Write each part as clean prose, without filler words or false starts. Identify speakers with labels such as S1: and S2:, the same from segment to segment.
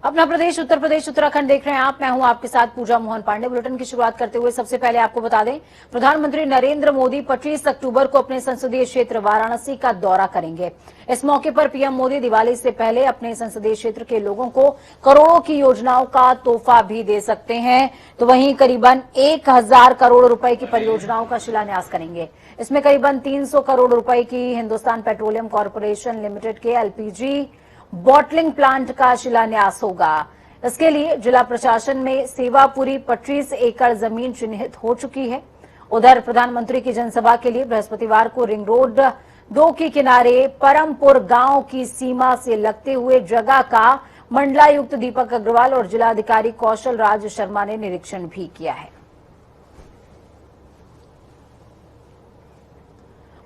S1: अपना प्रदेश उत्तर प्रदेश उत्तराखंड देख रहे हैं आप। मैं हूं आपके साथ पूजा मोहन पांडे। बुलेटिन की शुरुआत करते हुए सबसे पहले आपको बता दें, प्रधानमंत्री नरेंद्र मोदी 25 अक्टूबर को अपने संसदीय क्षेत्र वाराणसी का दौरा करेंगे। इस मौके पर पीएम मोदी दिवाली से पहले अपने संसदीय क्षेत्र के लोगों को करोड़ों की योजनाओं का तोहफा भी दे सकते हैं। तो वहीं करीबन 1000 करोड़ रुपए की परियोजनाओं का शिलान्यास करेंगे। इसमें करीबन 300 करोड़ रुपए की हिंदुस्तान पेट्रोलियम कॉर्पोरेशन लिमिटेड के एलपीजी बॉटलिंग प्लांट का शिलान्यास होगा। इसके लिए जिला प्रशासन में सेवापुरी 25 एकड़ जमीन चिन्हित हो चुकी है। उधर प्रधानमंत्री की जनसभा के लिए बृहस्पतिवार को रिंग रोड 2 के किनारे परमपुर गांव की सीमा से लगते हुए जगह का मंडलायुक्त दीपक अग्रवाल और जिलाधिकारी कौशल राज शर्मा ने निरीक्षण भी किया है।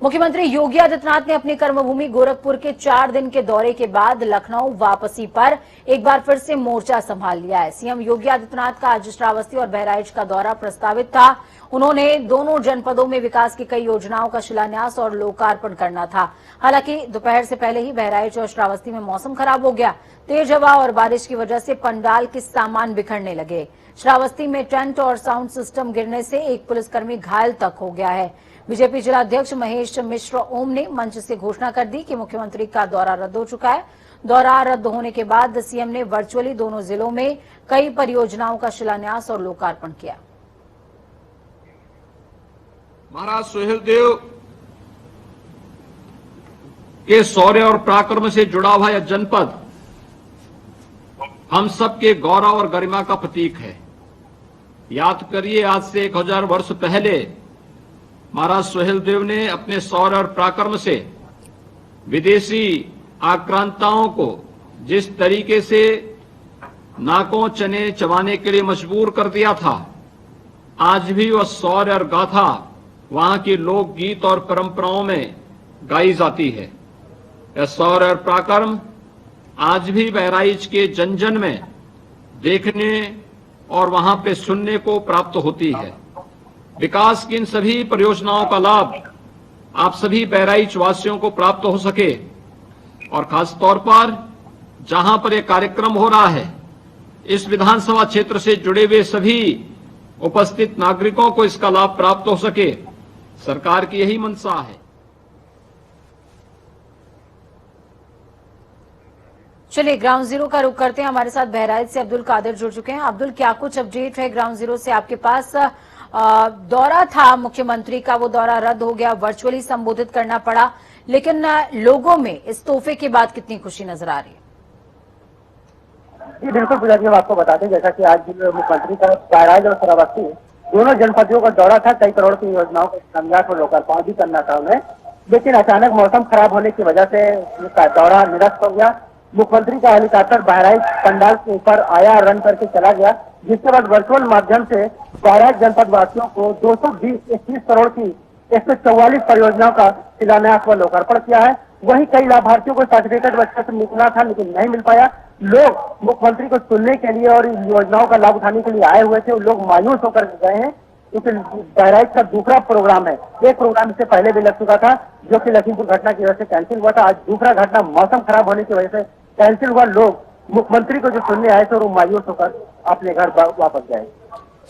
S1: मुख्यमंत्री योगी आदित्यनाथ ने अपनी कर्मभूमि गोरखपुर के 4 दिन के दौरे के बाद लखनऊ वापसी पर एक बार फिर से मोर्चा संभाल लिया है। सीएम योगी आदित्यनाथ का आज श्रावस्ती और बहराइच का दौरा प्रस्तावित था। उन्होंने दोनों जनपदों में विकास की कई योजनाओं का शिलान्यास और लोकार्पण करना था। हालांकि दोपहर से पहले ही बहराइच और श्रावस्ती में मौसम खराब हो गया। तेज हवा और बारिश की वजह से पंडाल के सामान बिखरने लगे। श्रावस्ती में टेंट और साउंड सिस्टम गिरने से एक पुलिसकर्मी घायल तक हो गया है। बीजेपी जिलाध्यक्ष महेश मिश्र ओम ने मंच से घोषणा कर दी कि मुख्यमंत्री का दौरा रद्द हो चुका है। दौरा रद्द होने के बाद सीएम ने वर्चुअली दोनों जिलों में कई परियोजनाओं का शिलान्यास और लोकार्पण किया।
S2: महाराज सुहेलदेव के शौर्य और पराक्रम से जुड़ा हुआ यह जनपद हम सबके गौरव और गरिमा का प्रतीक है। याद करिए, आज से 1000 वर्ष पहले महाराज सुहेलदेव ने अपने शौर्य और पराक्रम से विदेशी आक्रांताओं को जिस तरीके से नाकों चने चबाने के लिए मजबूर कर दिया था, आज भी वह शौर्य और गाथा वहां की लोकगीत और परंपराओं में गाई जाती है। यह शौर्य और पराक्रम आज भी बहराइच के जन जन में देखने और वहां पे सुनने को प्राप्त होती है। विकास की इन सभी परियोजनाओं का लाभ आप सभी बहराइच वासियों को प्राप्त हो सके और खास तौर पर जहां पर यह कार्यक्रम हो रहा है, इस विधानसभा क्षेत्र से जुड़े हुए सभी उपस्थित नागरिकों को इसका लाभ प्राप्त हो सके, सरकार की यही मंशा है।
S1: चलिए ग्राउंड जीरो का रुख करते हैं। हमारे साथ बहराइच से अब्दुल कादिर जुड़ चुके हैं। अब्दुल, क्या कुछ अपडेट है ग्राउंड जीरो से आपके पास? दौरा था मुख्यमंत्री का, वो दौरा रद्द हो गया, वर्चुअली संबोधित करना पड़ा, लेकिन लोगों में इस तोहफे के बाद कितनी खुशी नजर आ रही है?
S3: जी बिल्कुल पूजा जी, हम आपको बता दें जैसा कि आज मुख्यमंत्री का बहराइच और श्रावस्ती दोनों जनपदों का दौरा था। कई करोड़ की योजनाओं को शिलान्यास और लोकार्पण भी करना था उन्हें, लेकिन अचानक मौसम खराब होने की वजह से दौरा निरस्त हो गया। मुख्यमंत्री का हेलीकॉप्टर बहराइच पंडाल के ऊपर आया, रन करके चला गया, जिसके बाद वर्चुअल माध्यम से बहराइच जनपद वासियों को 220 करोड़ की 144 परियोजनाओं का शिलान्यास व लोकार्पण किया है। वहीं कई लाभार्थियों को सर्टिफिकेट बच्चे से मिलना था लेकिन नहीं मिल पाया। लोग मुख्यमंत्री को सुनने के लिए और योजनाओं का लाभ उठाने के लिए आए हुए थे, लोग मायूस होकर गए हैं क्योंकि बहराइच का दूसरा प्रोग्राम है। एक प्रोग्राम इससे पहले भी लग चुका था जो कि लखीमपुर घटना की वजह से कैंसिल हुआ था। आज दूसरा घटना मौसम खराब होने की वजह से कैंसिल हुआ। लोग मुख्यमंत्री को जो सुनने आए थे और मायूस होकर अपने घर वापस गए।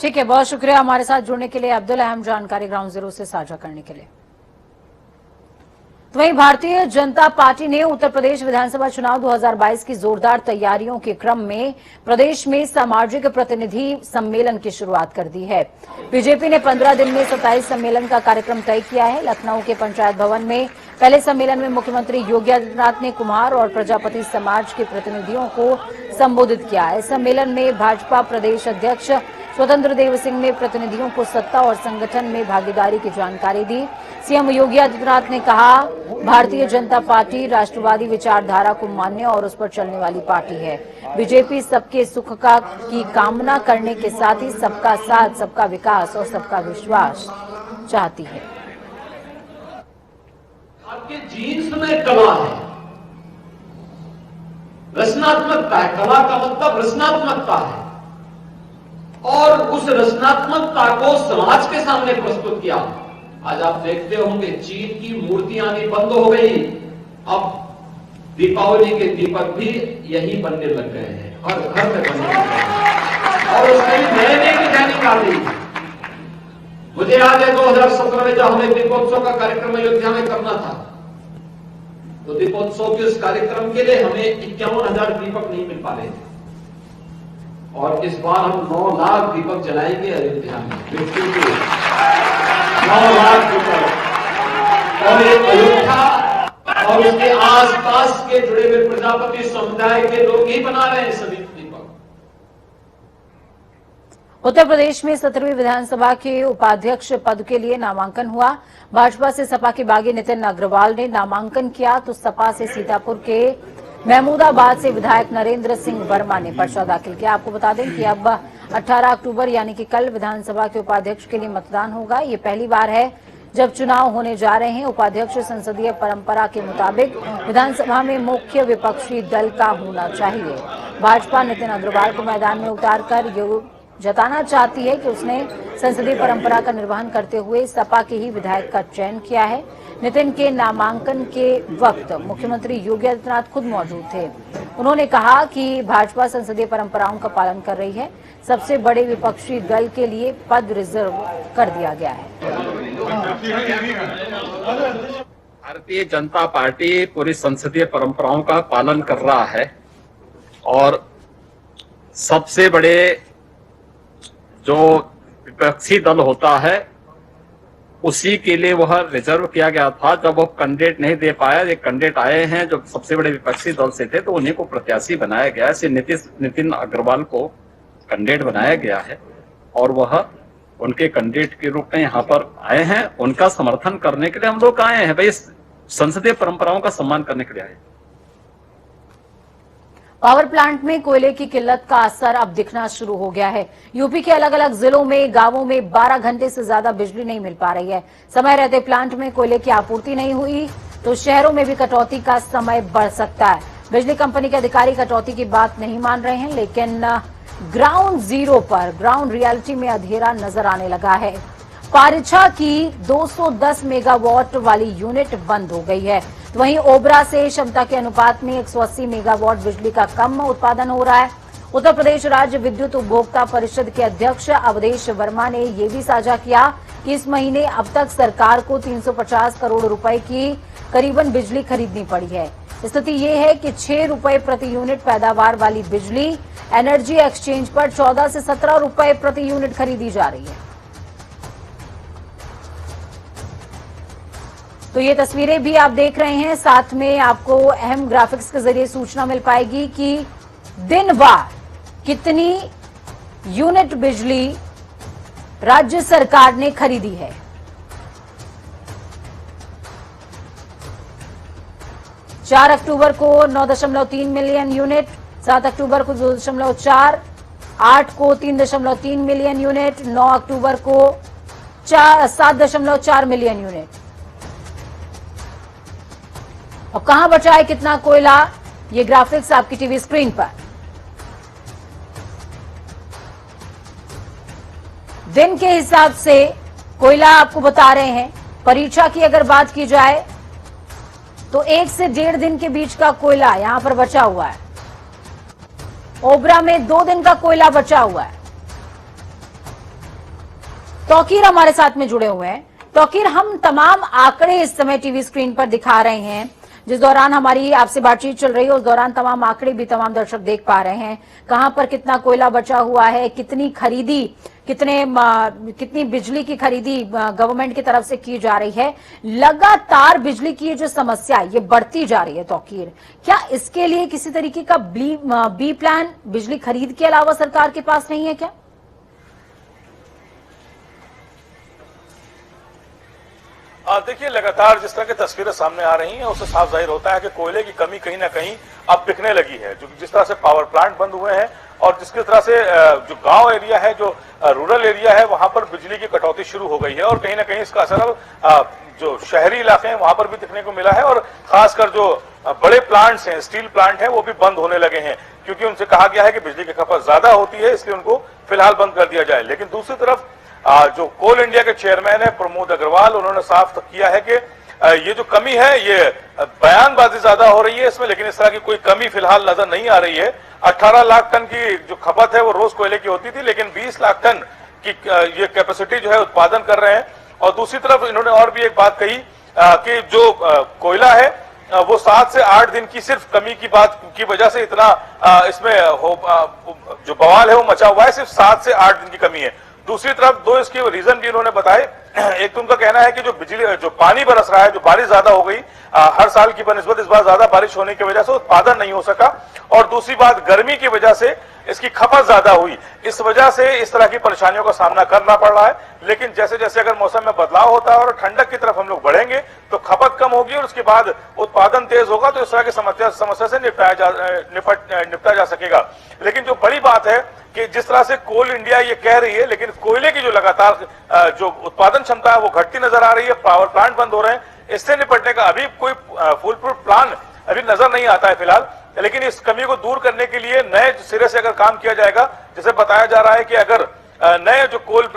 S1: ठीक है, बहुत शुक्रिया हमारे साथ जुड़ने के लिए अब्दुल। अहम जानकारी ग्राउंड जीरो से साझा करने के लिए। तो वहीं भारतीय जनता पार्टी ने उत्तर प्रदेश विधानसभा चुनाव 2022 की जोरदार तैयारियों के क्रम में प्रदेश में सामाजिक प्रतिनिधि सम्मेलन की शुरुआत कर दी है। बीजेपी ने 15 दिन में 27 सम्मेलन का कार्यक्रम तय किया है। लखनऊ के पंचायत भवन में पहले सम्मेलन में मुख्यमंत्री योगी आदित्यनाथ ने कुम्हार और प्रजापति समाज के प्रतिनिधियों को संबोधित किया। इस सम्मेलन में भाजपा प्रदेश अध्यक्ष स्वतंत्र देव सिंह ने प्रतिनिधियों को सत्ता और संगठन में भागीदारी की जानकारी दी। सीएम योगी आदित्यनाथ ने कहा, भारतीय जनता पार्टी राष्ट्रवादी विचारधारा को मानने और उस पर चलने वाली पार्टी है। बीजेपी सबके सुख की कामना करने के साथ ही सबका साथ, सबका विकास और सबका विश्वास चाहती है।
S4: आपके जीन्स में कला है, रचनात्मकता है। कला का मतलब रचनात्मकता है और उस रचनात्मकता को समाज के सामने प्रस्तुत किया। आज आप देखते होंगे चीन की मूर्तियां आनी बंद हो गई। अब दीपावली के दीपक भी यही बनने लग गए हैं, हर घर में बनने लग गए हैं और उसमें भी नए नए डिजाइनिंग आ रही है। मुझे याद है 2017 में जब हमें दीपोत्सव का कार्यक्रम अयोध्या में करना था, तो दीपोत्सव के उस कार्यक्रम के लिए हमें 51,000 दीपक नहीं मिल पा रहे थे और इस बार हम 9 लाख दीपक जलाएंगे अयोध्या में, 9 लाख दीपक। और ये अयोध्या और उसके आसपास के जुड़े हुए प्रजापति समुदाय के लोग ही बना रहे हैं सभी दीपक।
S1: उत्तर प्रदेश में 17वीं विधानसभा के उपाध्यक्ष पद के लिए नामांकन हुआ। भाजपा से सपा के बागी नितिन अग्रवाल ने नामांकन किया, तो सपा से सीतापुर के महमूदाबाद से विधायक नरेंद्र सिंह वर्मा ने पर्चा दाखिल किया। आपको बता दें कि अब 18 अक्टूबर यानी कि कल विधानसभा के उपाध्यक्ष के लिए मतदान होगा। ये पहली बार है जब चुनाव होने जा रहे हैं। उपाध्यक्ष संसदीय परंपरा के मुताबिक विधानसभा में मुख्य विपक्षी दल का होना चाहिए। भाजपा नितिन अग्रवाल को मैदान में उतारकर ये जताना चाहती है कि उसने संसदीय परंपरा का निर्वहन करते हुए सपा के ही विधायक का चयन किया है। नितिन के नामांकन के वक्त मुख्यमंत्री योगी आदित्यनाथ खुद मौजूद थे। उन्होंने कहा कि भाजपा संसदीय परंपराओं का पालन कर रही है। सबसे बड़े विपक्षी दल के लिए पद रिजर्व कर दिया गया है।
S5: भारतीय जनता पार्टी पूरी संसदीय परंपराओं का पालन कर रहा है और सबसे बड़े जो विपक्षी दल होता है उसी के लिए वह रिजर्व किया गया था। जब वो कैंडिडेट नहीं दे पाया, ये कैंडिडेट आए हैं जो सबसे बड़े विपक्षी दल से थे, तो उन्हीं को प्रत्याशी बनाया गया। ऐसे नितिन अग्रवाल को कैंडिडेट बनाया गया है और वह उनके कैंडिडेट के रूप में यहाँ पर आए हैं। उनका समर्थन करने के लिए हम लोग आए हैं, भाई संसदीय परंपराओं का सम्मान करने के लिए आए।
S1: पावर प्लांट में कोयले की किल्लत का असर अब दिखना शुरू हो गया है। यूपी के अलग अलग जिलों में, गांवों में 12 घंटे से ज्यादा बिजली नहीं मिल पा रही है। समय रहते प्लांट में कोयले की आपूर्ति नहीं हुई तो शहरों में भी कटौती का समय बढ़ सकता है। बिजली कंपनी के अधिकारी कटौती की बात नहीं मान रहे हैं, लेकिन ग्राउंड जीरो पर, ग्राउंड रियलिटी में अंधेरा नजर आने लगा है। पारिछा की 210 मेगावाट वाली यूनिट बंद हो गई है। वहीं ओबरा से क्षमता के अनुपात में 180 मेगावाट बिजली का कम उत्पादन हो रहा है। उत्तर प्रदेश राज्य विद्युत उपभोक्ता परिषद के अध्यक्ष अवधेश वर्मा ने यह भी साझा किया कि इस महीने अब तक सरकार को 350 करोड़ रुपए की करीबन बिजली खरीदनी पड़ी है। स्थिति ये है कि 6 रुपए प्रति यूनिट पैदावार वाली बिजली एनर्जी एक्सचेंज पर 14 से 17 रुपए प्रति यूनिट खरीदी जा रही है। तो ये तस्वीरें भी आप देख रहे हैं, साथ में आपको अहम ग्राफिक्स के जरिए सूचना मिल पाएगी कि दिनवार कितनी यूनिट बिजली राज्य सरकार ने खरीदी है। चार अक्टूबर को 9.3 मिलियन यूनिट, 7 अक्टूबर को 2.4, 8 को 3.3 मिलियन यूनिट, 9 अक्टूबर को 7.4 मिलियन यूनिट। अब कहां बचा है कितना कोयला, ये ग्राफिक्स आपकी टीवी स्क्रीन पर। दिन के हिसाब से कोयला आपको बता रहे हैं। परीक्षा की अगर बात की जाए तो 1 से 1.5 दिन के बीच का कोयला यहां पर बचा हुआ है। ओबरा में 2 दिन का कोयला बचा हुआ है। तौकीर हमारे साथ में जुड़े हुए हैं। तौकीर, हम तमाम आंकड़े इस समय टीवी स्क्रीन पर दिखा रहे हैं। जिस दौरान हमारी आपसे बातचीत चल रही है उस दौरान तमाम आंकड़े भी तमाम दर्शक देख पा रहे हैं। कहां पर कितना कोयला बचा हुआ है, कितनी खरीदी, कितनी बिजली की खरीदी गवर्नमेंट की तरफ से की जा रही है। लगातार बिजली की जो समस्या है ये बढ़ती जा रही है। तौकीर, क्या इसके लिए किसी तरीके का बी प्लान बिजली खरीद के अलावा सरकार के पास नहीं है क्या?
S6: देखिए, लगातार जिस तरह की तस्वीरें सामने आ रही हैं उससे साफ जाहिर होता है कि कोयले की कमी कहीं ना कहीं अब दिखने लगी है। जो जिस तरह से पावर प्लांट बंद हुए हैं और जिसकी तरह से जो गांव एरिया है, जो रूरल एरिया है, वहां पर बिजली की कटौती शुरू हो गई है और कहीं ना कहीं इसका असर अब जो शहरी इलाके हैं वहां पर भी दिखने को मिला है। और खासकर जो बड़े प्लांट्स हैं, स्टील प्लांट हैं, वो भी बंद होने लगे हैं क्योंकि उनसे कहा गया है कि बिजली की खपत ज्यादा होती है, इसलिए उनको फिलहाल बंद कर दिया जाए। लेकिन दूसरी तरफ जो कोल इंडिया के चेयरमैन है प्रमोद अग्रवाल, उन्होंने साफ किया है कि ये जो कमी है ये बयानबाजी ज्यादा हो रही है इसमें, लेकिन इस तरह की कोई कमी फिलहाल नजर नहीं आ रही है। 18 लाख टन की जो खपत है वो रोज कोयले की होती थी, लेकिन 20 लाख टन की ये कैपेसिटी जो है उत्पादन कर रहे हैं। और दूसरी तरफ इन्होंने और भी एक बात कही कि जो कोयला है वो 7 से 8 दिन की सिर्फ कमी की बात की वजह से इतना इसमें जो बवाल है वो मचा हुआ है, सिर्फ 7 से 8 दिन की कमी है। दूसरी तरफ दो इसके रीजन भी उन्होंने बताए। एक तो उनका कहना है कि जो पानी बरस रहा है, जो बारिश ज्यादा हो गई हर साल की बनिस्बत इस बार ज्यादा बारिश होने की वजह से उत्पादन नहीं हो सका, और दूसरी बात गर्मी की वजह से इसकी खपत ज्यादा हुई, इस वजह से इस तरह की परेशानियों का सामना करना पड़ रहा है। लेकिन जैसे जैसे अगर मौसम में बदलाव होता है और ठंडक की तरफ हम लोग बढ़ेंगे तो खपत कम होगी और उसके बाद उत्पादन तेज होगा, तो इस तरह की समस्या से निपटा जा सकेगा। लेकिन जो बड़ी बात है कि जिस तरह से कोल इंडिया ये कह रही है, लेकिन कोयले की जो लगातार जो उत्पादन क्षमता है वो घटती नजर आ रही है, पावर प्लांट बंद हो रहे हैं, इससे निपटने का अभी कोई फुल प्रूफ प्लान अभी नजर नहीं आता है फिलहाल। लेकिन इस कमी को दूर करने के लिए नए सिरे से अगर काम किया जाएगा, जैसे बताया जा रहा है कि अगर नए जो कोल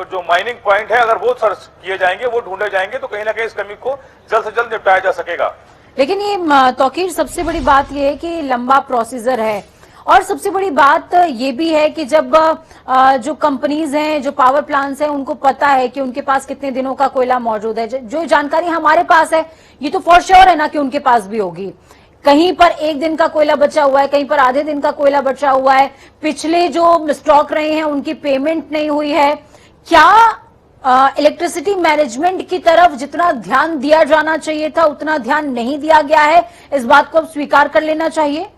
S6: जो माइनिंग पॉइंट है अगर वो सर्च किए जाएंगे, वो ढूंढे जाएंगे, तो कहीं ना कहीं इस कमी को जल्द से जल्द निपटाया जा सकेगा।
S1: लेकिन ये तौकीर सबसे बड़ी बात ये है कि लंबा प्रोसीजर है, और सबसे बड़ी बात ये भी है कि जब जो कंपनीज हैं, जो पावर प्लांट्स हैं, उनको पता है कि उनके पास कितने दिनों का कोयला मौजूद है। जो जानकारी हमारे पास है ये तो फॉर श्योर है ना कि उनके पास भी होगी। कहीं पर 1 दिन का कोयला बचा हुआ है, कहीं पर आधे दिन का कोयला बचा हुआ है, पिछले जो स्टॉक रहे हैं उनकी पेमेंट नहीं हुई है। क्या इलेक्ट्रिसिटी मैनेजमेंट की तरफ जितना ध्यान दिया जाना चाहिए था उतना ध्यान नहीं दिया गया है? इस बात को अब स्वीकार कर लेना चाहिए।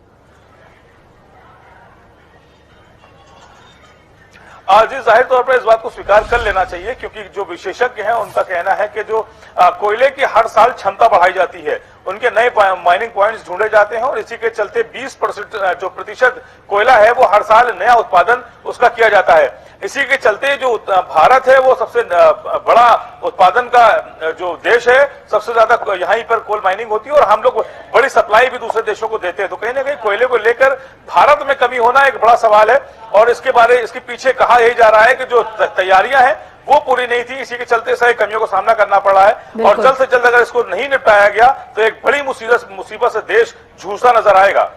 S6: जी, जाहिर तौर पर इस बात को स्वीकार कर लेना चाहिए, क्योंकि जो विशेषज्ञ हैं उनका कहना है कि जो कोयले की हर साल क्षमता बढ़ाई जाती है, उनके नए माइनिंग पॉइंट्स ढूंढे जाते हैं, और इसी के चलते 20% जो प्रतिशत कोयला है वो हर साल नया उत्पादन उसका किया जाता है। इसी के चलते जो भारत है वो सबसे बड़ा उत्पादन का जो देश है, सबसे ज्यादा यहीं पर कोल माइनिंग होती है, और हम लोग बड़ी सप्लाई भी दूसरे देशों को देते हैं। तो कहीं ना कहीं कोयले को लेकर भारत में कमी होना एक बड़ा सवाल है, और इसके पीछे कहा यही जा रहा है कि जो तैयारियां हैं वो पूरी नहीं थी, इसी के चलते सारी कमियों का सामना करना पड़ा है। और जल्द से जल्द अगर इसको नहीं निपटाया गया तो एक बड़ी मुसीबत से देश जूझता नजर आएगा।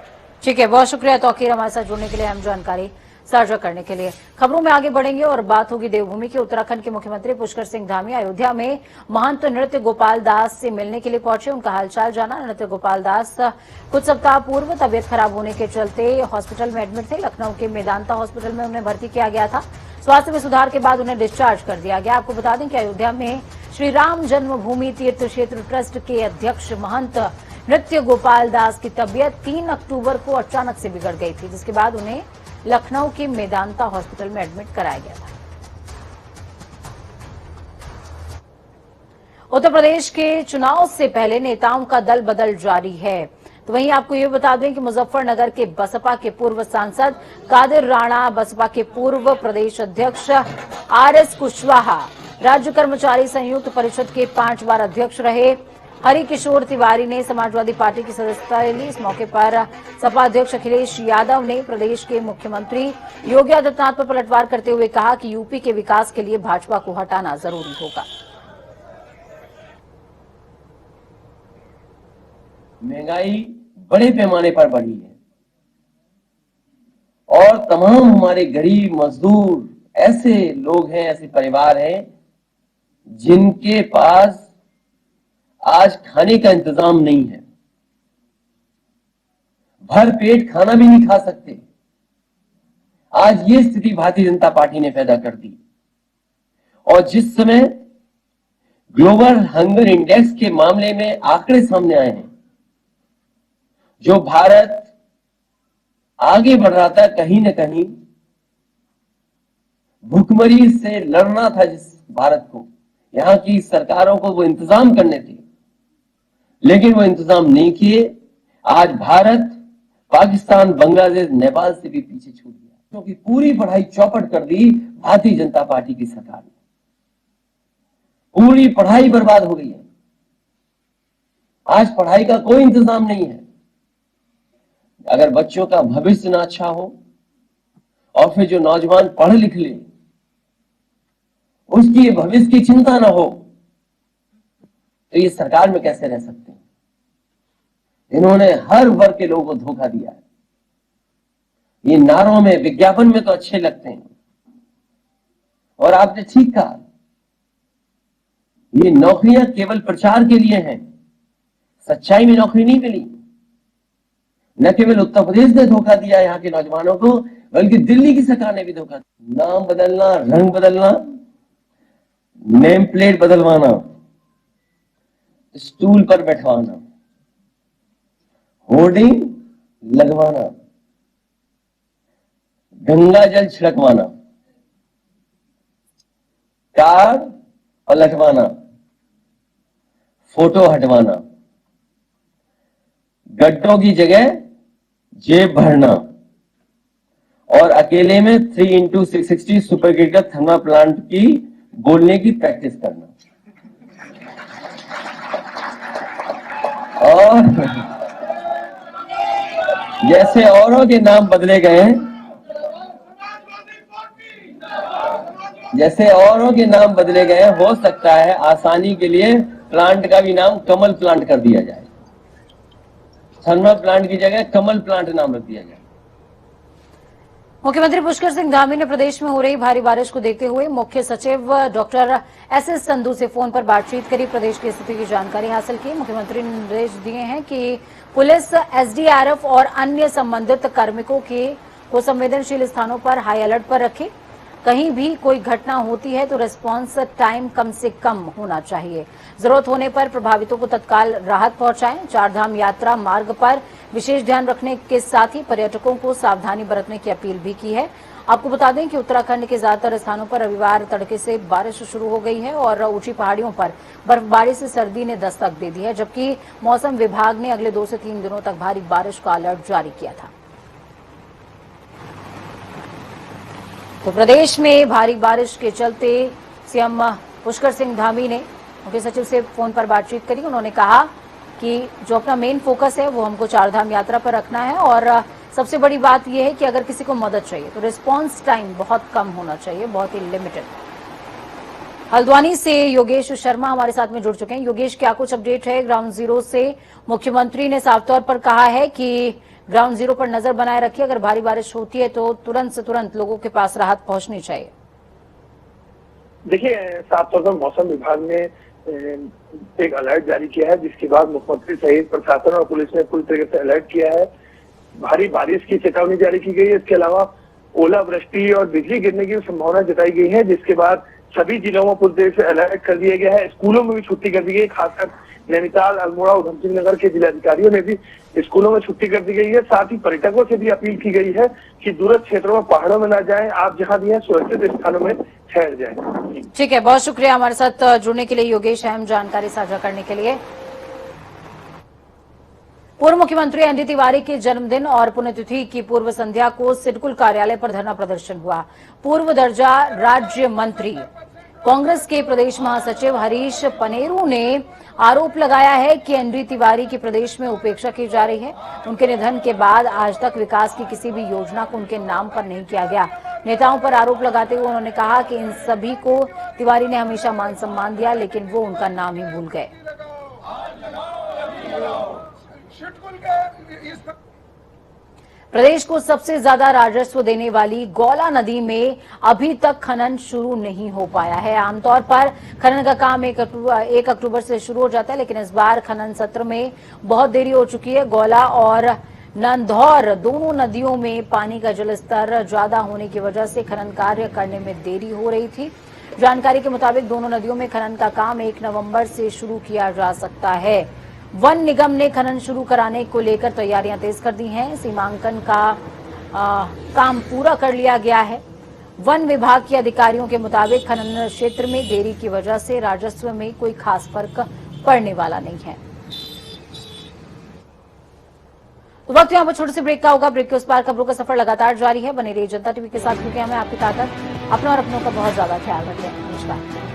S1: ठीक है, बहुत शुक्रिया तौकीर हमारे साथ जुड़ने के लिए, अहम जानकारी साझा करने के लिए। खबरों में आगे बढ़ेंगे और बात होगी देवभूमि की। उत्तराखंड के मुख्यमंत्री पुष्कर सिंह धामी अयोध्या में महंत नृत्य गोपाल दास से मिलने के लिए पहुंचे, उनका हालचाल जाना। नृत्य गोपाल दास कुछ सप्ताह पूर्व तबियत खराब होने के चलते हॉस्पिटल में एडमिट थे। लखनऊ के मेदांता हॉस्पिटल में उन्हें भर्ती किया गया था। स्वास्थ्य में सुधार के बाद उन्हें डिस्चार्ज कर दिया गया। आपको बता दें कि अयोध्या में श्री राम जन्मभूमि तीर्थ क्षेत्र ट्रस्ट के अध्यक्ष महंत नृत्य गोपाल दास की तबियत 3 अक्टूबर को अचानक से बिगड़ गई थी, जिसके बाद उन्हें लखनऊ के मेदांता हॉस्पिटल में एडमिट कराया गया था। उत्तर प्रदेश के चुनाव से पहले नेताओं का दल बदल जारी है। तो वहीं आपको ये बता दें कि मुजफ्फरनगर के बसपा के पूर्व सांसद कादिर राणा, बसपा के पूर्व प्रदेश अध्यक्ष आरएस कुशवाहा, राज्य कर्मचारी संयुक्त परिषद के 5 बार अध्यक्ष रहे हरिकिशोर तिवारी ने समाजवादी पार्टी की सदस्यता ली। इस मौके पर सपा अध्यक्ष अखिलेश यादव ने प्रदेश के मुख्यमंत्री योगी आदित्यनाथ पर पलटवार करते हुए कहा कि यूपी के विकास के लिए भाजपा को हटाना जरूरी होगा।
S7: महंगाई बड़े पैमाने पर बढ़ी है और तमाम हमारे गरीब मजदूर ऐसे लोग हैं, ऐसे परिवार हैं जिनके पास आज खाने का इंतजाम नहीं है, भर पेट खाना भी नहीं खा सकते। आज ये स्थिति भारतीय जनता पार्टी ने पैदा कर दी, और जिस समय ग्लोबल हंगर इंडेक्स के मामले में आंकड़े सामने आए हैं, जो भारत आगे बढ़ रहा था, कहीं ना कहीं भूखमरी से लड़ना था जिस भारत को, यहां की सरकारों को वो इंतजाम करने थे, लेकिन वो इंतजाम नहीं किए। आज भारत पाकिस्तान, बांग्लादेश, नेपाल से भी पीछे छूट गया, क्योंकि पूरी पढ़ाई चौपट कर दी भारतीय जनता पार्टी की सरकार ने। पूरी पढ़ाई बर्बाद हो गई है। आज पढ़ाई का कोई इंतजाम नहीं है। अगर बच्चों का भविष्य ना अच्छा हो और फिर जो नौजवान पढ़ लिख ले उसकी भविष्य की चिंता ना हो, तो ये सरकार में कैसे रह सकते हैं? इन्होंने हर वर्ग के लोगों को धोखा दिया है। ये नारों में, विज्ञापन में तो अच्छे लगते हैं, और आपने ठीक कहा, ये नौकरियां केवल प्रचार के लिए हैं, सच्चाई में नौकरी नहीं मिली। न केवल उत्तर प्रदेश ने धोखा दिया यहाँ के नौजवानों को, बल्कि दिल्ली की सरकार ने भी धोखा दिया। नाम बदलना, रंग बदलना, नेम प्लेट बदलवाना, स्टूल पर बैठवाना, होर्डिंग लगवाना, गंगा जल छिड़कवाना, कार पलटवाना, फोटो हटवाना, गड्ढों की जगह जेब भरना, और अकेले में 3x660 super critical thermal plant की बोलने की प्रैक्टिस करना। और जैसे औरों के नाम बदले गए, हो सकता है आसानी के लिए प्लांट का भी नाम कमल प्लांट कर दिया जाए। थर्मल प्लांट की जगह कमल प्लांट नाम रख दिया जाए।
S1: मुख्यमंत्री पुष्कर सिंह धामी ने प्रदेश में हो रही भारी बारिश को देखते हुए मुख्य सचिव डॉक्टर एस.एस. संधू से फोन पर बातचीत करी, प्रदेश की स्थिति की जानकारी हासिल की। मुख्यमंत्री ने निर्देश दिए हैं कि पुलिस, एसडीआरएफ और अन्य संबंधित कार्मिकों को संवेदनशील स्थानों पर हाई अलर्ट पर रखे। कहीं भी कोई घटना होती है तो रिस्पांस टाइम कम से कम होना चाहिए। जरूरत होने पर प्रभावितों को तत्काल राहत पहुंचाएं। चारधाम यात्रा मार्ग पर विशेष ध्यान रखने के साथ ही पर्यटकों को सावधानी बरतने की अपील भी की है। आपको बता दें कि उत्तराखंड के ज्यादातर स्थानों पर रविवार तड़के से बारिश शुरू हो गई है और ऊंची पहाड़ियों पर बर्फबारी से सर्दी ने दस्तक दे दी है, जबकि मौसम विभाग ने अगले 2 से 3 दिनों तक भारी बारिश का अलर्ट जारी किया था। तो प्रदेश में भारी बारिश के चलते सीएम पुष्कर सिंह धामी ने मुख्य सचिव से फोन पर बातचीत करी। उन्होंने कहा कि जो अपना मेन फोकस है वो हमको चारधाम यात्रा पर रखना है, और सबसे बड़ी बात यह है कि अगर किसी को मदद चाहिए तो रिस्पांस टाइम बहुत कम होना चाहिए, बहुत ही लिमिटेड। हल्द्वानी से योगेश शर्मा हमारे साथ में जुड़ चुके हैं। योगेश, क्या कुछ अपडेट है ग्राउंड जीरो से? मुख्यमंत्री ने साफ तौर पर कहा है कि ग्राउंड जीरो पर नजर बनाए रखिए, अगर भारी बारिश होती है तो तुरंत से तुरंत लोगों के पास राहत पहुंचनी चाहिए।
S8: देखिए, साफ तौर पर मौसम विभाग ने एक अलर्ट जारी किया है, जिसके बाद मुख्यमंत्री सहित प्रशासन और पुलिस ने पूरी तरीके से अलर्ट किया है। भारी बारिश की चेतावनी जारी की गई है। इसके अलावा ओलावृष्टि और बिजली गिरने की संभावना जताई गई है, जिसके बाद सभी जिलों में पूरी तरीके से अलर्ट कर दिया गया है। स्कूलों में भी छुट्टी कर दी गई, खासकर नैनीताल, अल्मोड़ा, उधम सिंह नगर के जिलाधिकारियों ने भी स्कूलों में छुट्टी कर दी गई है। साथ ही पर्यटकों से भी अपील की गई है कि दूरस्थ क्षेत्रों में, पहाड़ों में ना जाएं, आप जहां भी हैं सुरक्षित स्थानों में ठहर जाएं।
S1: ठीक है, बहुत शुक्रिया हमारे साथ जुड़ने के लिए योगेश, अहम जानकारी साझा करने के लिए। पूर्व मुख्यमंत्री एनडी तिवारी के जन्मदिन और पुण्यतिथि की पूर्व संध्या को सिडकुल कार्यालय पर धरना प्रदर्शन हुआ। पूर्व दर्जा राज्य मंत्री कांग्रेस के प्रदेश महासचिव हरीश पनेरू ने आरोप लगाया है कि एनडी तिवारी की प्रदेश में उपेक्षा की जा रही है। उनके निधन के बाद आज तक विकास की किसी भी योजना को उनके नाम पर नहीं किया गया। नेताओं पर आरोप लगाते हुए उन्होंने कहा कि इन सभी को तिवारी ने हमेशा मान सम्मान दिया, लेकिन वो उनका नाम ही भूल गए। प्रदेश को सबसे ज्यादा राजस्व देने वाली गौला नदी में अभी तक खनन शुरू नहीं हो पाया है। आमतौर पर खनन का काम 1 अक्टूबर से शुरू हो जाता है, लेकिन इस बार खनन सत्र में बहुत देरी हो चुकी है। गौला और नंधौर दोनों नदियों में पानी का जलस्तर ज्यादा होने की वजह से खनन कार्य करने में देरी हो रही थी। जानकारी के मुताबिक दोनों नदियों में खनन का काम 1 नवंबर से शुरू किया जा सकता है। वन निगम ने खनन शुरू कराने को लेकर तैयारियां तेज कर दी हैं। सीमांकन का काम पूरा कर लिया गया है। वन विभाग के अधिकारियों के मुताबिक खनन क्षेत्र में देरी की वजह से राजस्व में कोई खास फर्क पड़ने वाला नहीं है। तो वक्त यहाँ पर छोटे से ब्रेक का होगा। ब्रेक के उस पार खबरों का सफर लगातार जारी है। बने रहिए जनता टीवी के साथ, क्योंकि हमें आपकी ताकत, अपनों और अपनों का बहुत ज्यादा ख्याल रखें। नमस्कार।